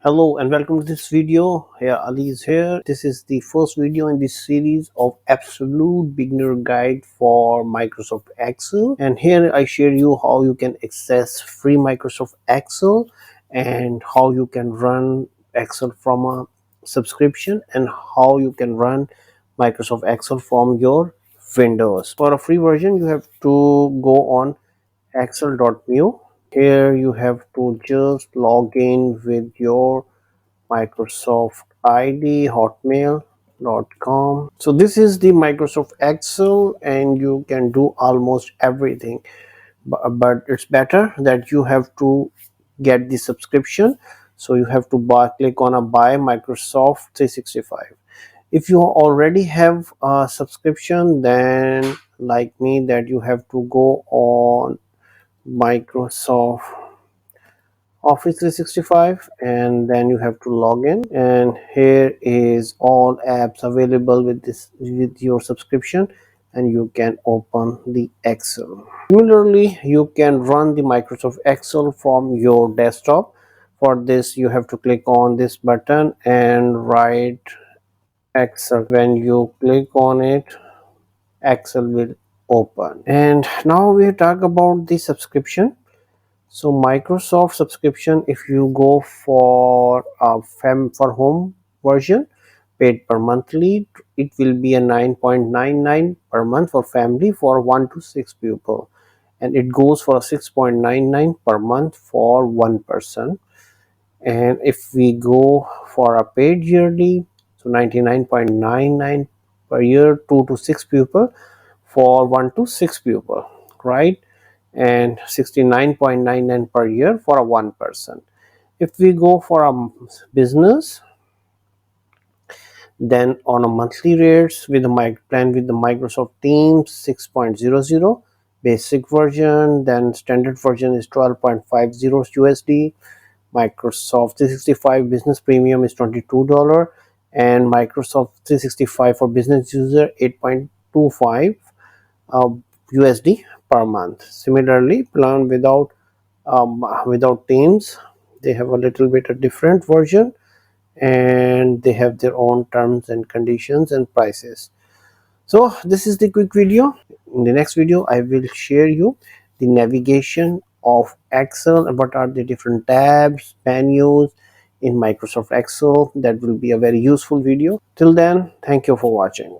Hello and welcome to this video. Here Ali is here. This is the first video in this series of absolute beginner guide for Microsoft Excel, and here I share you how you can access free Microsoft Excel and how you can run Excel from a subscription and how you can run Microsoft Excel from your Windows. For a free version you have to go on excel.new. Here you have to just log in with your Microsoft ID hotmail.com. So this is the Microsoft Excel and you can do almost everything, but it's better that you have to get the subscription. So you have to click on a buy Microsoft 365. If you already have a subscription, then like me, that you have to go on Microsoft Office 365 and then you have to log in, and here is all apps available with your subscription, and you can open the Excel. Similarly, you can run the Microsoft Excel from your desktop. For this you have to click on this button and write Excel. When you click on it, Excel will open. And now we talk about the subscription. So Microsoft subscription, if you go for for home version paid per monthly, it will be a 9.99 per month for family for 1 to 6 people, and it goes for a 6.99 per month for one person. And if we go for a paid yearly, so 99.99 per year, 2 to 6 people for 1 to 6 people, right? And 69.99 per year for a one person. If we go for a business, then on a monthly rates with the plan with the Microsoft Teams 6.00 basic version, then standard version is 12.50 USD. Microsoft 365 business premium is $22, and Microsoft 365 for business user 8.25 USD per month. Similarly, plan without Teams, they have a little bit a different version, and they have their own terms and conditions and prices. So this is the quick video. In the next video I will share you the navigation of Excel and what are the different tabs, menus in Microsoft Excel. That will be a very useful video. Till then, thank you for watching.